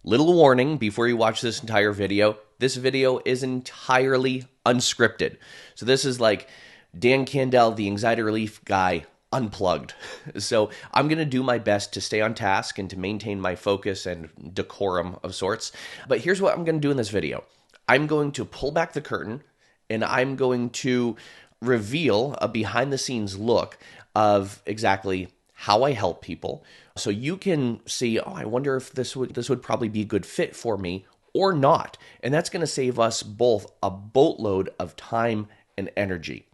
Little warning before you watch this entire video. This video is entirely unscripted. So this is like Dan Candell, the anxiety relief guy, unplugged. So I'm going to do my best to stay on task and to maintain my focus and decorum of sorts. But here's what I'm going to do in this video. I'm going to pull back the curtain and I'm going to reveal a behind the scenes look of exactly how I help people. So you can see, oh, I wonder if this would probably be a good fit for me or not. And that's going to save us both a boatload of time and energy.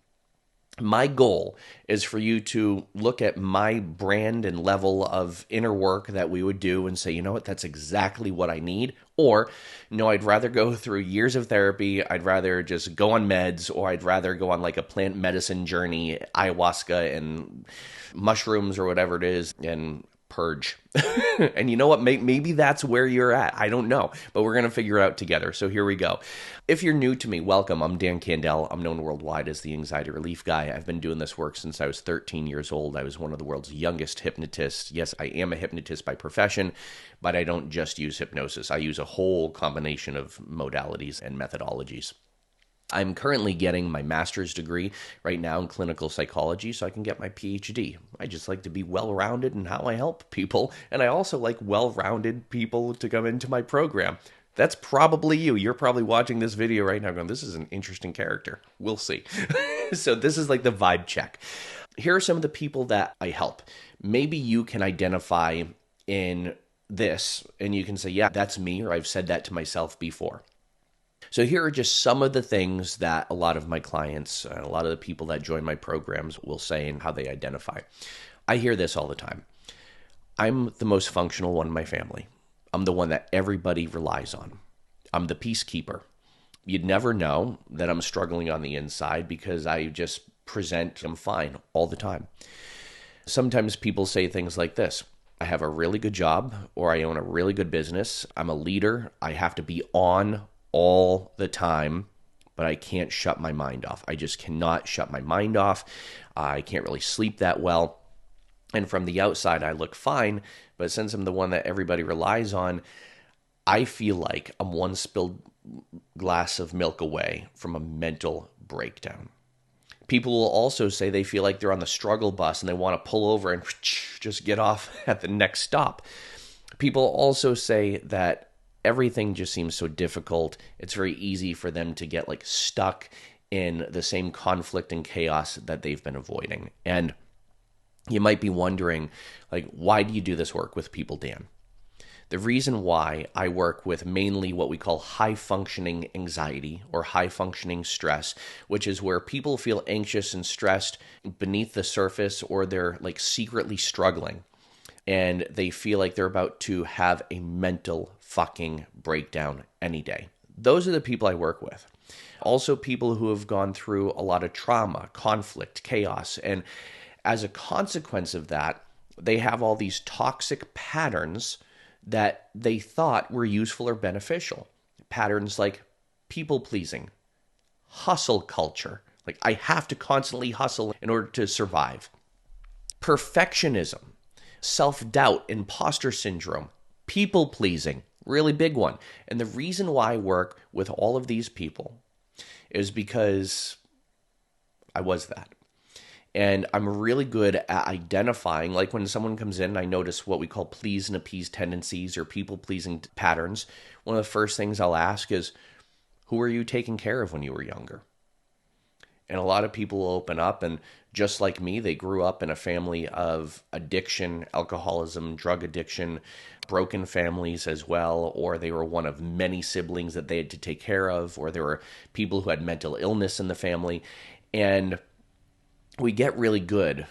My goal is for you to look at my brand and level of inner work that we would do and say, you know what, that's exactly what I need. Or, no, I'd rather go through years of therapy. I'd rather just go on meds, or I'd rather go on like a plant medicine journey, ayahuasca and mushrooms or whatever it is, and purge. And you know what? Maybe that's where you're at. I don't know, but we're going to figure it out together. So here we go. If you're new to me, welcome. I'm Dan Candell. I'm known worldwide as the anxiety relief guy. I've been doing this work since I was 13 years old. I was one of the world's youngest hypnotists. Yes, I am a hypnotist by profession, but I don't just use hypnosis. I use a whole combination of modalities and methodologies. I'm currently getting my master's degree right now in clinical psychology so I can get my PhD. I just like to be well-rounded in how I help people, and I also like well-rounded people to come into my program. That's probably you. You're probably watching this video right now going, this is an interesting character. We'll see. So this is like the vibe check. Here are some of the people that I help. Maybe you can identify in this, and you can say, yeah, that's me, or I've said that to myself before. So here are just some of the things that a lot of my clients and a lot of the people that join my programs will say and how they identify. I hear this all the time. I'm the most functional one in my family. I'm the one that everybody relies on. I'm the peacekeeper. You'd never know that I'm struggling on the inside because I just present I'm fine all the time. Sometimes people say things like this. I have a really good job, or I own a really good business. I'm a leader. I have to be on all the time, but I can't shut my mind off. I just cannot shut my mind off. I can't really sleep that well. And from the outside, I look fine, but since I'm the one that everybody relies on, I feel like I'm one spilled glass of milk away from a mental breakdown. People will also say they feel like they're on the struggle bus and they want to pull over and just get off at the next stop. People also say that everything just seems so difficult. It's very easy for them to get like stuck in the same conflict and chaos that they've been avoiding. And you might be wondering, like, why do you do this work with people, Dan? The reason why I work with mainly what we call high-functioning anxiety or high-functioning stress, which is where people feel anxious and stressed beneath the surface, or they're like secretly struggling and they feel like they're about to have a mental fucking breakdown any day. Those are the people I work with. Also people who have gone through a lot of trauma, conflict, chaos, and as a consequence of that, they have all these toxic patterns that they thought were useful or beneficial. Patterns like people-pleasing, hustle culture, like I have to constantly hustle in order to survive, perfectionism, self-doubt, imposter syndrome, people-pleasing, really big one. And the reason why I work with all of these people is because I was that. And I'm really good at identifying, like when someone comes in, I notice what we call please and appease tendencies or people-pleasing patterns. One of the first things I'll ask is, who were you taking care of when you were younger? And a lot of people will open up, and just like me, they grew up in a family of addiction, alcoholism, drug addiction, broken families as well, or they were one of many siblings that they had to take care of, or there were people who had mental illness in the family. And we get really good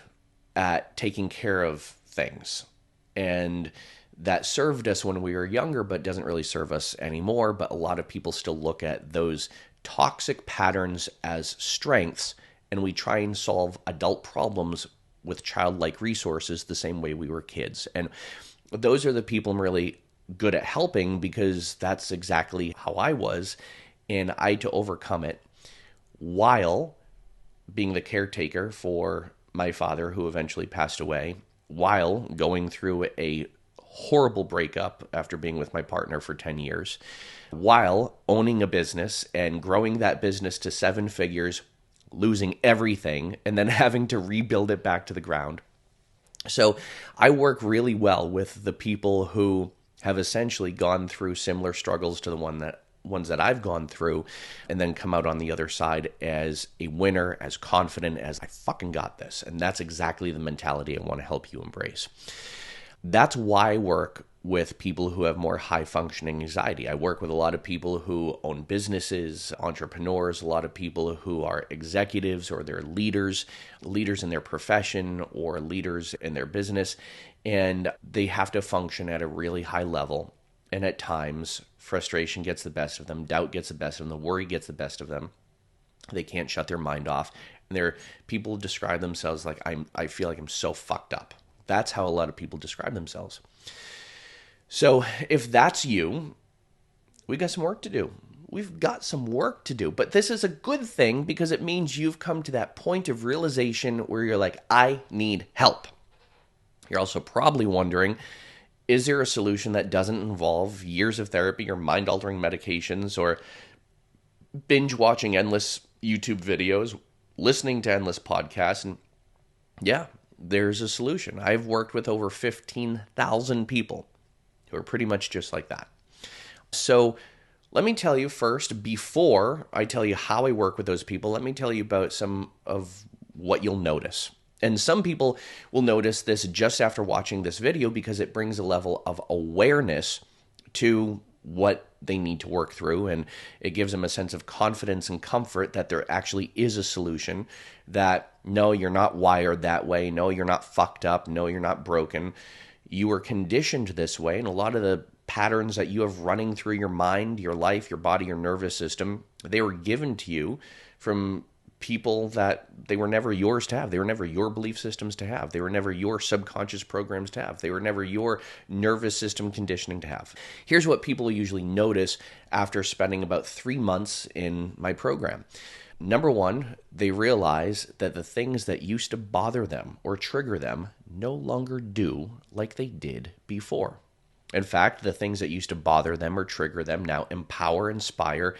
at taking care of things. And that served us when we were younger, but doesn't really serve us anymore. But a lot of people still look at those toxic patterns as strengths, and we try and solve adult problems with childlike resources the same way we were kids. And those are the people I'm really good at helping because that's exactly how I was, and I had to overcome it while being the caretaker for my father, who eventually passed away, while going through a horrible breakup after being with my partner for 10 years, while owning a business and growing that business to 7 figures, losing everything, and then having to rebuild it back to the ground. So I work really well with the people who have essentially gone through similar struggles to the ones that I've gone through, and then come out on the other side as a winner, as confident as I fucking got this. And that's exactly the mentality I want to help you embrace. That's why I work with people who have more high functioning anxiety. I work with a lot of people who own businesses, entrepreneurs, a lot of people who are executives or they're leaders in their profession or leaders in their business, and they have to function at a really high level. And at times, frustration gets the best of them, doubt gets the best of them, the worry gets the best of them. They can't shut their mind off. And people describe themselves like, I feel like I'm so fucked up. That's how a lot of people describe themselves. So if that's you, we got some work to do. We've got some work to do. But this is a good thing because it means you've come to that point of realization where you're like, I need help. You're also probably wondering, is there a solution that doesn't involve years of therapy or mind-altering medications or binge watching endless YouTube videos, listening to endless podcasts? And yeah, there's a solution. I've worked with over 15,000 people who are pretty much just like that. So let me tell you first, before I tell you how I work with those people, let me tell you about some of what you'll notice. And some people will notice this just after watching this video because it brings a level of awareness to what they need to work through, and it gives them a sense of confidence and comfort that there actually is a solution, that no, you're not wired that way, no, you're not fucked up, no, you're not broken. You were conditioned this way, and a lot of the patterns that you have running through your mind, your life, your body, your nervous system, they were given to you from people that they were never yours to have. They were never your belief systems to have. They were never your subconscious programs to have. They were never your nervous system conditioning to have. Here's what people usually notice after spending about 3 months in my program. Number one, they realize that the things that used to bother them or trigger them no longer do like they did before. In fact, the things that used to bother them or trigger them now empower, inspire,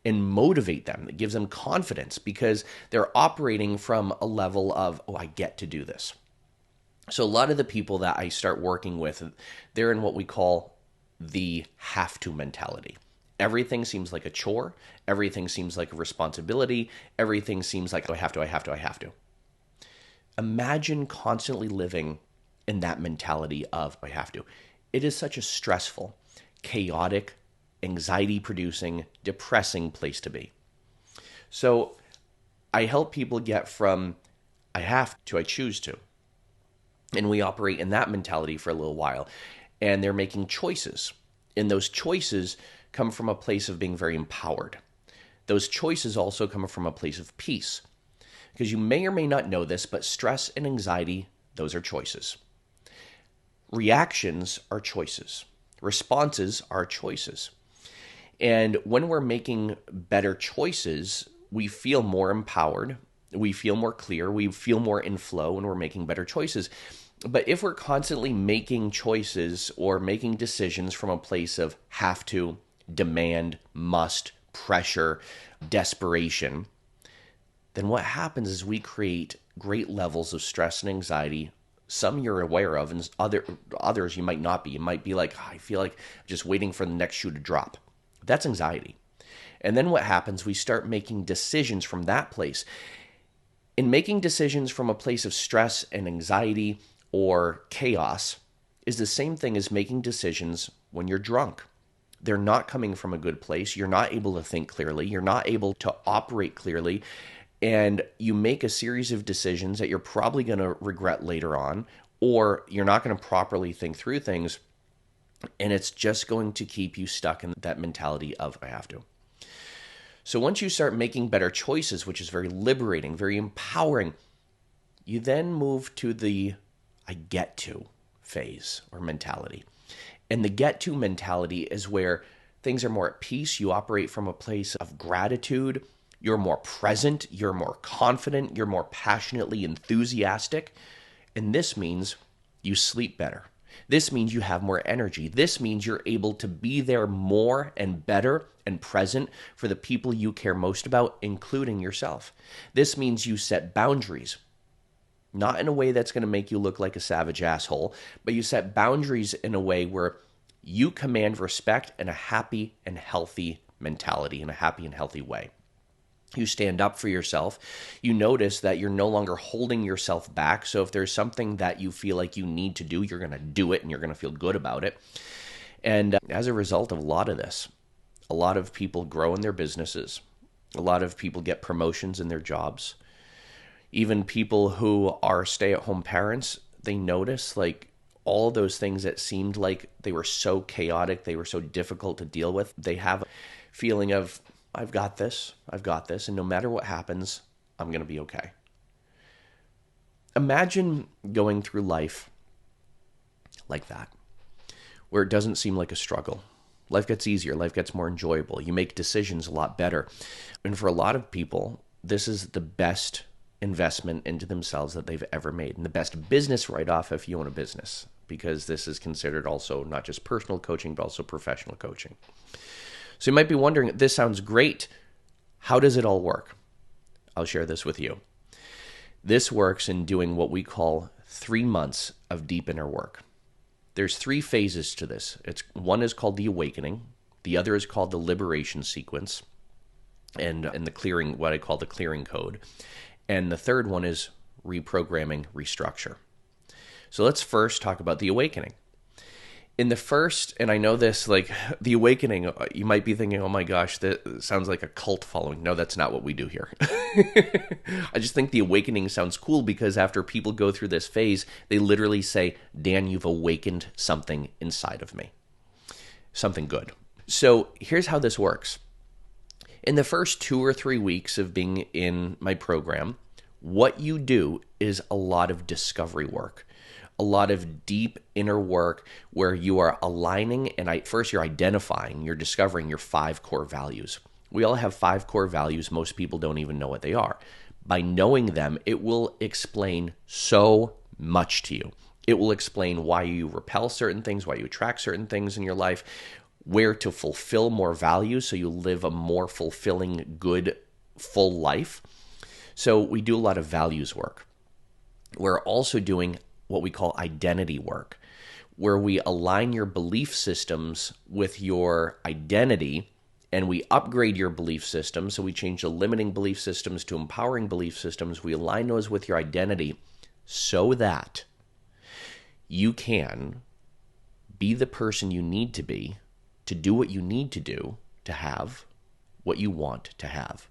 and motivate them. It gives them confidence because they're operating from a level of, oh, I get to do this. So a lot of the people that I start working with, they're in what we call the have to mentality. Everything seems like a chore. Everything seems like a responsibility. Everything seems like, oh, I have to. Imagine constantly living in that mentality of, I have to. It is such a stressful, chaotic, anxiety-producing, depressing place to be. So I help people get from I have to I choose to. And we operate in that mentality for a little while. And they're making choices. And those choices come from a place of being very empowered. Those choices also come from a place of peace. Because you may or may not know this, but stress and anxiety, those are choices. Reactions are choices. Responses are choices. And when we're making better choices, we feel more empowered, we feel more clear, we feel more in flow when we're making better choices. But if we're constantly making choices or making decisions from a place of have to, demand, must, pressure, desperation, then what happens is we create great levels of stress and anxiety. Some you're aware of, and others you might not be. You might be like, oh, I feel like I'm just waiting for the next shoe to drop. That's anxiety. And then what happens, we start making decisions from that place. In making decisions from a place of stress and anxiety or chaos is the same thing as making decisions when you're drunk. They're not coming from a good place. You're not able to think clearly. You're not able to operate clearly. And you make a series of decisions that you're probably going to regret later on, or you're not going to properly think through things. And it's just going to keep you stuck in that mentality of I have to. So once you start making better choices, which is very liberating, very empowering, you then move to the I get to phase or mentality. And the get to mentality is where things are more at peace. You operate from a place of gratitude. You're more present. You're more confident. You're more passionately enthusiastic. And this means you sleep better. This means you have more energy. This means you're able to be there more and better and present for the people you care most about, including yourself. This means you set boundaries, not in a way that's going to make you look like a savage asshole, but you set boundaries in a way where you command respect and a happy and healthy mentality, in a happy and healthy way. You stand up for yourself. You notice that you're no longer holding yourself back. So if there's something that you feel like you need to do, you're going to do it and you're going to feel good about it. And as a result of a lot of this, a lot of people grow in their businesses. A lot of people get promotions in their jobs. Even people who are stay-at-home parents, they notice like all those things that seemed like they were so chaotic, they were so difficult to deal with. They have a feeling of, I've got this, and no matter what happens, I'm going to be okay. Imagine going through life like that, where it doesn't seem like a struggle. Life gets easier, life gets more enjoyable. You make decisions a lot better. And for a lot of people, this is the best investment into themselves that they've ever made, and the best business write-off if you own a business, because this is considered also not just personal coaching, but also professional coaching. So you might be wondering, this sounds great. How does it all work? I'll share this with you. This works in doing what we call 3 months of deep inner work. There's 3 phases to this. One is called the awakening. The other is called the liberation sequence, and the clearing, what I call the clearing code. And the third one is reprogramming, restructure. So let's first talk about the awakening. In the first, and I know this, like the awakening, you might be thinking, oh my gosh, that sounds like a cult following. No, that's not what we do here. I just think the awakening sounds cool because after people go through this phase, they literally say, Dan, you've awakened something inside of me. Something good. So here's how this works. In the first 2 or 3 weeks of being in my program, what you do is a lot of discovery work. A lot of deep inner work where you are aligning and first you're identifying, you're discovering your 5 core values. We all have 5 core values. Most people don't even know what they are. By knowing them, it will explain so much to you. It will explain why you repel certain things, why you attract certain things in your life, where to fulfill more values so you live a more fulfilling, good, full life. So we do a lot of values work. We're also doing what we call identity work, where we align your belief systems with your identity and we upgrade your belief system. So we change the limiting belief systems to empowering belief systems. We align those with your identity so that you can be the person you need to be to do what you need to do to have what you want to have.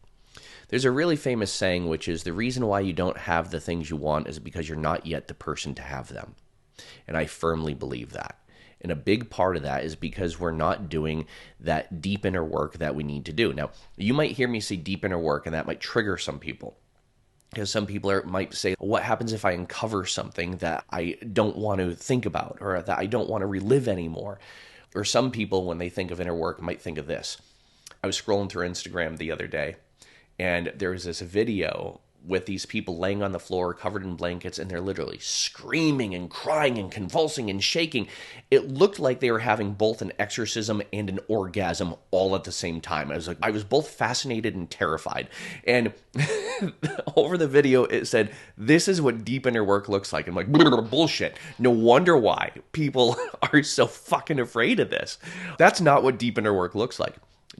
There's a really famous saying, which is the reason why you don't have the things you want is because you're not yet the person to have them. And I firmly believe that. And a big part of that is because we're not doing that deep inner work that we need to do. Now, you might hear me say deep inner work, and that might trigger some people. Because some people might say, what happens if I uncover something that I don't want to think about or that I don't want to relive anymore? Or some people, when they think of inner work, might think of this. I was scrolling through Instagram the other day, and there was this video with these people laying on the floor covered in blankets, and they're literally screaming and crying and convulsing and shaking. It looked like they were having both an exorcism and an orgasm all at the same time. I was both fascinated and terrified. And over the video, it said, this is what deep inner work looks like. I'm like, bullshit. No wonder why people are so fucking afraid of this. That's not what deep inner work looks like.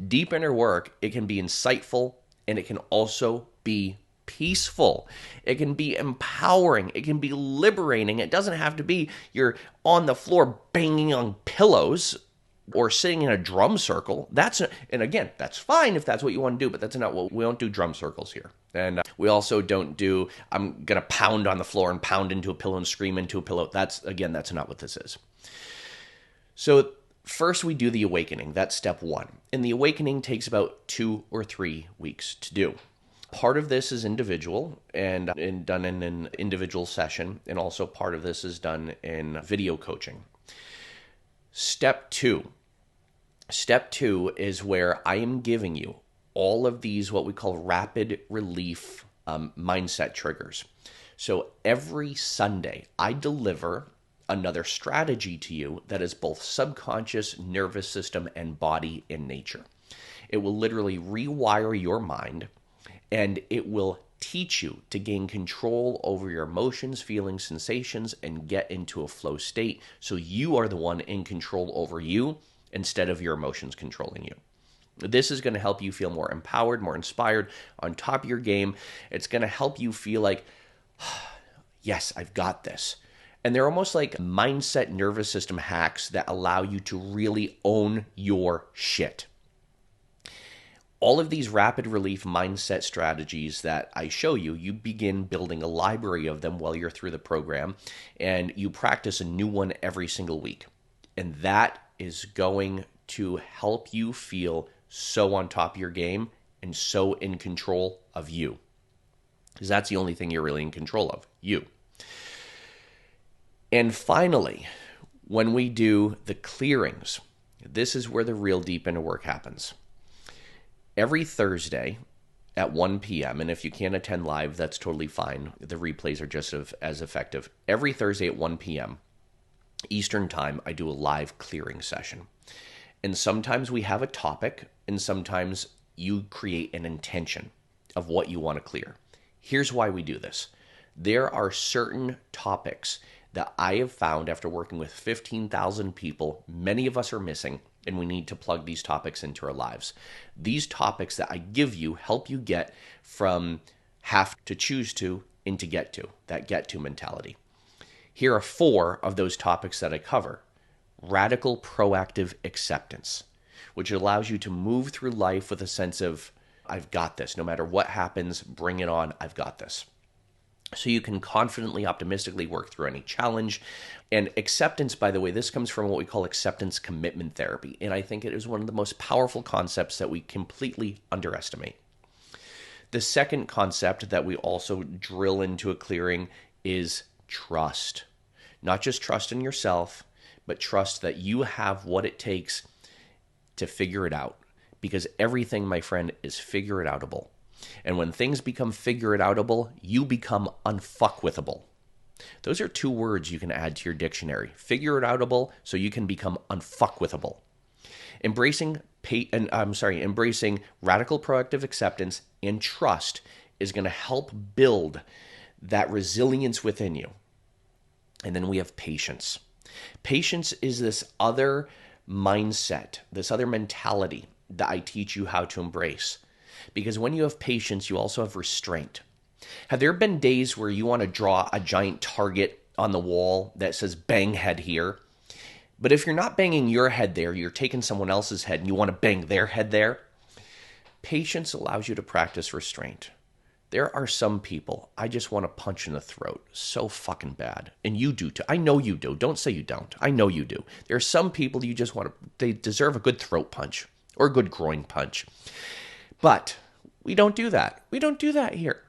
Deep inner work, it can be insightful, and it can also be peaceful. It can be empowering. It can be liberating. It doesn't have to be you're on the floor banging on pillows or sitting in a drum circle. And again, that's fine if that's what you want to do, but that's not what we don't do drum circles here. And we also don't do, I'm going to pound on the floor and pound into a pillow and scream into a pillow. That's not what this is. So first we do the awakening. That's step 1. And the awakening takes about 2 or 3 weeks to do. Part of this is individual and done in an individual session, and also part of this is done in video coaching. Step 2. Step 2 is where I am giving you all of these what we call rapid relief mindset triggers. So every Sunday, I deliver another strategy to you that is both subconscious, nervous system, and body in nature. It will literally rewire your mind, and it will teach you to gain control over your emotions, feelings, sensations, and get into a flow state so you are the one in control over you instead of your emotions controlling you. This is going to help you feel more empowered, more inspired, on top of your game. It's going to help you feel like, yes, I've got this. And they're almost like mindset nervous system hacks that allow you to really own your shit. All of these rapid relief mindset strategies that I show you, you begin building a library of them while you're through the program, and you practice a new one every single week. And that is going to help you feel so on top of your game and so in control of you. Because that's the only thing you're really in control of, you. And finally, when we do the clearings, this is where the real deep inner work happens. Every Thursday at 1 p.m., and if you can't attend live, that's totally fine. The replays are just as effective. Every Thursday at 1 p.m. Eastern Time, I do a live clearing session. And sometimes we have a topic, and sometimes you create an intention of what you want to clear. Here's why we do this. There are certain topics that I have found after working with 15,000 people, many of us are missing, and we need to plug these topics into our lives. These topics that I give you help you get from have to choose to into get to, that get to mentality. Here are 4 of those topics that I cover. Radical proactive acceptance, which allows you to move through life with a sense of, I've got this. No matter what happens, bring it on. I've got this. So you can confidently, optimistically work through any challenge. And acceptance, by the way, this comes from what we call acceptance commitment therapy. And I think it is one of the most powerful concepts that we completely underestimate. The second concept that we also drill into a clearing is trust. Not just trust in yourself, but trust that you have what it takes to figure it out. Because everything, my friend, is figure it outable. And when things become figure it outable, you become unfuckwithable. Those are 2 words you can add to your dictionary. Figure it outable so you can become unfuckwithable. Embracing radical proactive acceptance and trust is going to help build that resilience within you. And then we have patience. Patience is this other mindset, this other mentality that I teach you how to embrace. Because when you have patience, you also have restraint. Have there been days where you want to draw a giant target on the wall that says bang head here? But if you're not banging your head there, you're taking someone else's head and you want to bang their head there. Patience allows you to practice restraint. There are some people I just want to punch in the throat so fucking bad. And you do too. I know you do. Don't say you don't. I know you do. There are some people you just want to, they deserve a good throat punch or a good groin punch. But we don't do that. We don't do that here.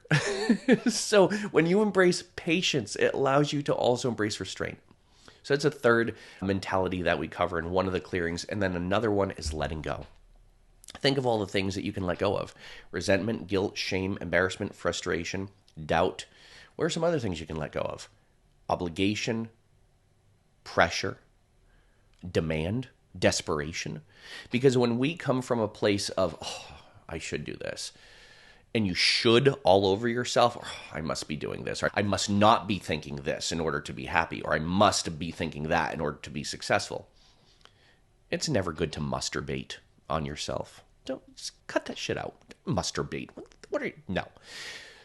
So when you embrace patience, it allows you to also embrace restraint. So it's a third mentality that we cover in one of the clearings. And then another one is letting go. Think of all the things that you can let go of. Resentment, guilt, shame, embarrassment, frustration, doubt. What are some other things you can let go of? Obligation, pressure, demand, desperation. Because when we come from a place of, I should do this, and you should all over yourself, I must be doing this, or I must not be thinking this in order to be happy, or I must be thinking that in order to be successful. It's never good to masturbate on yourself. Don't just cut that shit out. Masturbate. What are you? No.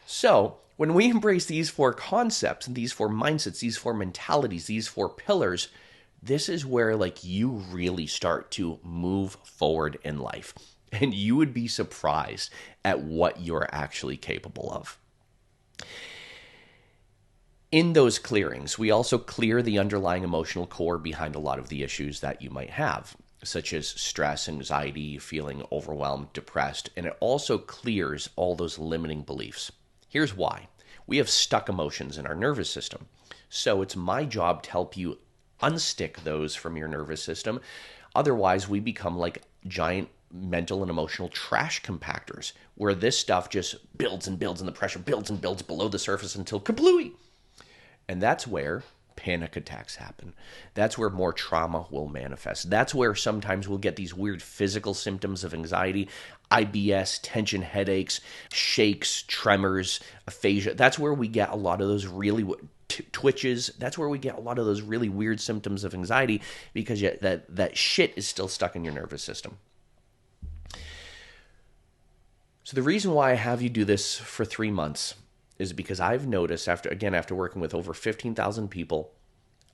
So when we embrace these 4 concepts and these 4 mindsets, these 4 mentalities, these 4 pillars, this is where like you really start to move forward in life. And you would be surprised at what you're actually capable of. In those clearings, we also clear the underlying emotional core behind a lot of the issues that you might have, such as stress, anxiety, feeling overwhelmed, depressed, and it also clears all those limiting beliefs. Here's why. We have stuck emotions in our nervous system. So it's my job to help you unstick those from your nervous system. Otherwise, we become like giant mental and emotional trash compactors, where this stuff just builds and builds and the pressure builds and builds below the surface until kablooey. And that's where panic attacks happen. That's where more trauma will manifest. That's where sometimes we'll get these weird physical symptoms of anxiety, IBS, tension headaches, shakes, tremors, aphasia. That's where we get a lot of those really twitches. That's where we get a lot of those really weird symptoms of anxiety, because that shit is still stuck in your nervous system. So the reason why I have you do this for 3 months is because I've noticed, after working with over 15,000 people,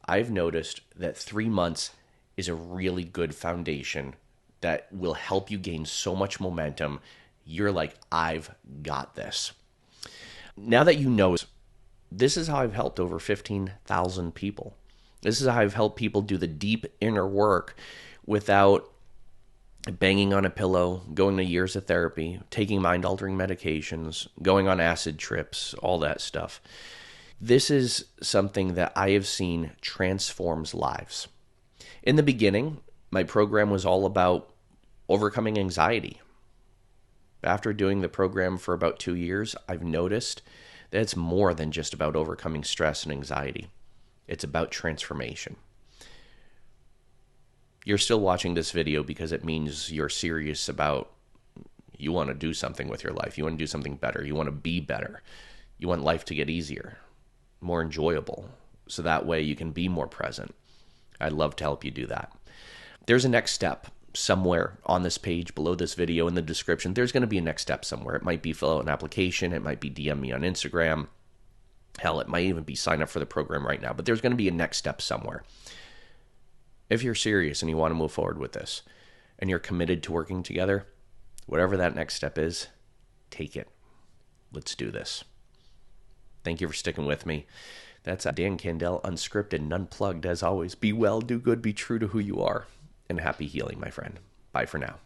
I've noticed that 3 months is a really good foundation that will help you gain so much momentum. You're like, I've got this. Now that you know, this is how I've helped over 15,000 people. This is how I've helped people do the deep inner work without banging on a pillow, going to years of therapy, taking mind-altering medications, going on acid trips, all that stuff. This is something that I have seen transforms lives. In the beginning, my program was all about overcoming anxiety. After doing the program for about 2 years, I've noticed that it's more than just about overcoming stress and anxiety. It's about transformation. You're still watching this video because it means you're serious about, you want to do something with your life. You want to do something better. You want to be better. You want life to get easier, more enjoyable, so that way you can be more present. I'd love to help you do that. There's a next step somewhere on this page, below this video, in the description. There's going to be a next step somewhere. It might be fill out an application. It might be DM me on Instagram. Hell, it might even be sign up for the program right now. But there's going to be a next step somewhere. If you're serious and you want to move forward with this, and you're committed to working together, whatever that next step is, take it. Let's do this. Thank you for sticking with me. That's Dan Candell, unscripted and unplugged as always. Be well, do good, be true to who you are, and happy healing, my friend. Bye for now.